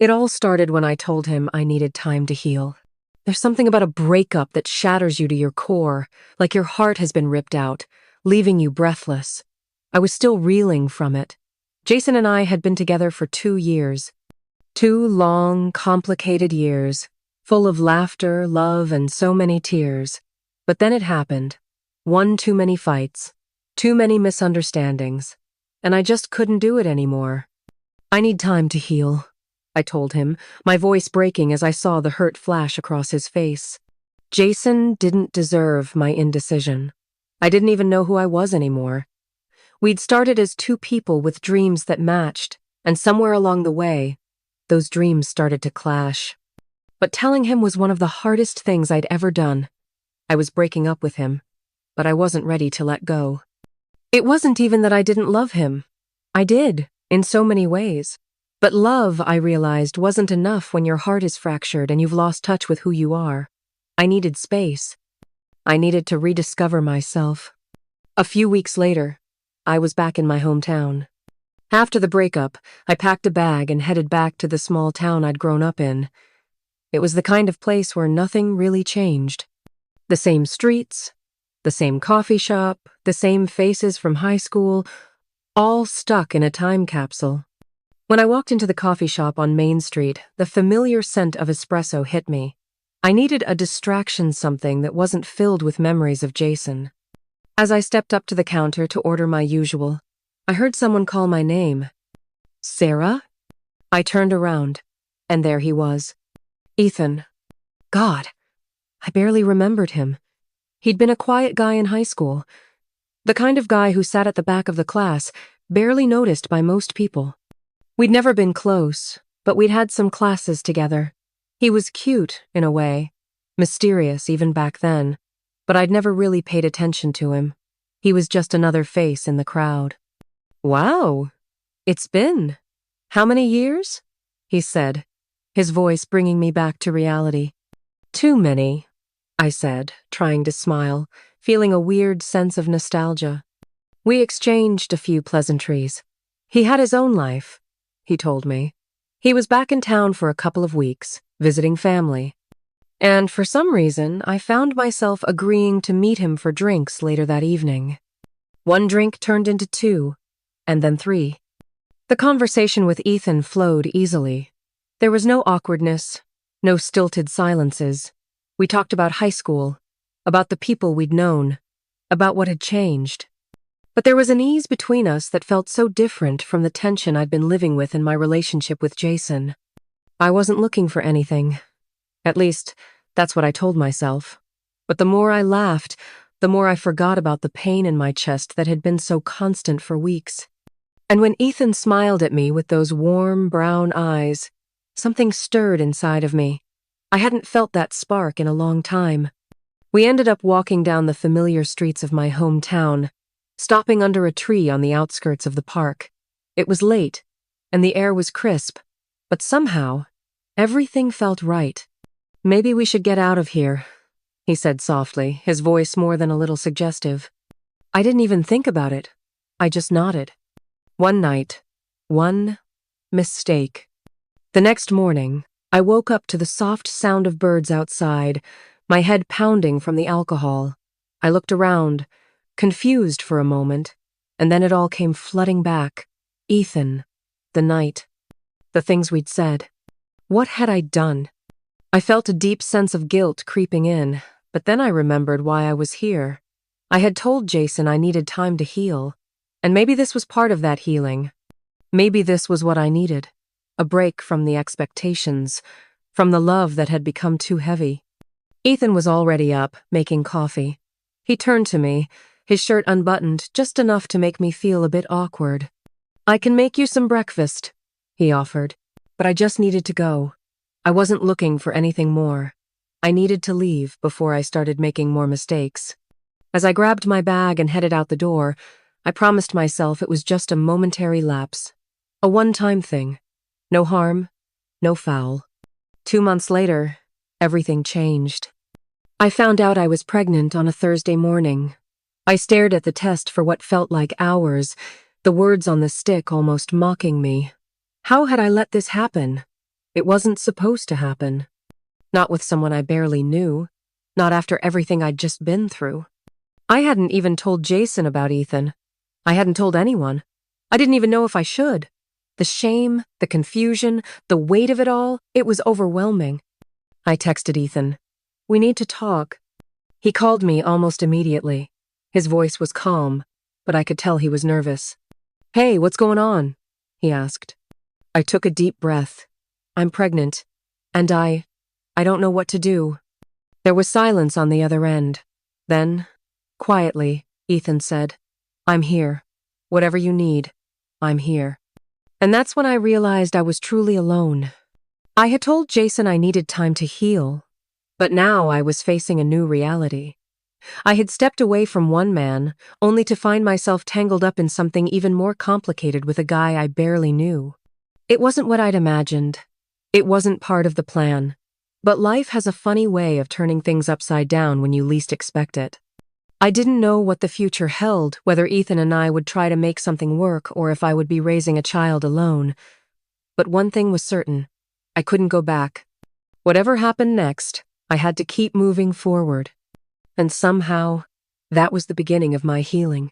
It all started when I told him I needed time to heal. There's something about a breakup that shatters you to your core, like your heart has been ripped out, leaving you breathless. I was still reeling from it. Jason and I had been together for 2 years. 2 long, complicated years, full of laughter, love, and so many tears. But then it happened. One too many fights, too many misunderstandings, and I just couldn't do it anymore. I need time to heal, I told him, my voice breaking as I saw the hurt flash across his face. Jason didn't deserve my indecision. I didn't even know who I was anymore. We'd started as two people with dreams that matched, and somewhere along the way, those dreams started to clash. But telling him was one of the hardest things I'd ever done. I was breaking up with him, but I wasn't ready to let go. It wasn't even that I didn't love him. I did, in so many ways. But love, I realized, wasn't enough when your heart is fractured and you've lost touch with who you are. I needed space. I needed to rediscover myself. A few weeks later, I was back in my hometown. After the breakup, I packed a bag and headed back to the small town I'd grown up in. It was the kind of place where nothing really changed. The same streets, the same coffee shop, the same faces from high school, all stuck in a time capsule. When I walked into the coffee shop on Main Street, the familiar scent of espresso hit me. I needed a distraction, something that wasn't filled with memories of Jason. As I stepped up to the counter to order my usual, I heard someone call my name. Sarah? I turned around, and there he was. Ethan. God, I barely remembered him. He'd been a quiet guy in high school, the kind of guy who sat at the back of the class, barely noticed by most people. We'd never been close, but we'd had some classes together. He was cute, in a way, mysterious even back then, but I'd never really paid attention to him. He was just another face in the crowd. Wow, it's been. How many years? He said, his voice bringing me back to reality. Too many, I said, trying to smile, feeling a weird sense of nostalgia. We exchanged a few pleasantries. He had his own life, he told me. He was back in town for a couple of weeks, visiting family. And for some reason, I found myself agreeing to meet him for drinks later that evening. One drink turned into 2, and then 3. The conversation with Ethan flowed easily. There was no awkwardness, no stilted silences. We talked about high school, about the people we'd known, about what had changed. But there was an ease between us that felt so different from the tension I'd been living with in my relationship with Jason. I wasn't looking for anything. At least, that's what I told myself. But the more I laughed, the more I forgot about the pain in my chest that had been so constant for weeks. And when Ethan smiled at me with those warm, brown eyes, something stirred inside of me. I hadn't felt that spark in a long time. We ended up walking down the familiar streets of my hometown, stopping under a tree on the outskirts of the park. It was late, and the air was crisp, but somehow, everything felt right. Maybe we should get out of here, he said softly, his voice more than a little suggestive. I didn't even think about it. I just nodded. One night, one mistake. The next morning, I woke up to the soft sound of birds outside, my head pounding from the alcohol. I looked around, confused for a moment, and then it all came flooding back. Ethan, the night, the things we'd said. What had I done? I felt a deep sense of guilt creeping in, but then I remembered why I was here. I had told Jason I needed time to heal, and maybe this was part of that healing. Maybe this was what I needed, a break from the expectations, from the love that had become too heavy. Ethan was already up, making coffee. He turned to me, his shirt unbuttoned just enough to make me feel a bit awkward. I can make you some breakfast, he offered, but I just needed to go. I wasn't looking for anything more. I needed to leave before I started making more mistakes. As I grabbed my bag and headed out the door, I promised myself it was just a momentary lapse. A one-time thing. No harm, no foul. 2 months later, everything changed. I found out I was pregnant on a Thursday morning. I stared at the test for what felt like hours, the words on the stick almost mocking me. How had I let this happen? It wasn't supposed to happen. Not with someone I barely knew. Not after everything I'd just been through. I hadn't even told Jason about Ethan. I hadn't told anyone. I didn't even know if I should. The shame, the confusion, the weight of it all, it was overwhelming. I texted Ethan. We need to talk. He called me almost immediately. His voice was calm, but I could tell he was nervous. Hey, what's going on? He asked. I took a deep breath. I'm pregnant, and I don't know what to do. There was silence on the other end. Then, quietly, Ethan said, I'm here. Whatever you need, I'm here. And that's when I realized I was truly alone. I had told Jason I needed time to heal, but now I was facing a new reality. I had stepped away from one man, only to find myself tangled up in something even more complicated with a guy I barely knew. It wasn't what I'd imagined. It wasn't part of the plan. But life has a funny way of turning things upside down when you least expect it. I didn't know what the future held, whether Ethan and I would try to make something work or if I would be raising a child alone. But one thing was certain. I couldn't go back. Whatever happened next, I had to keep moving forward. And somehow, that was the beginning of my healing.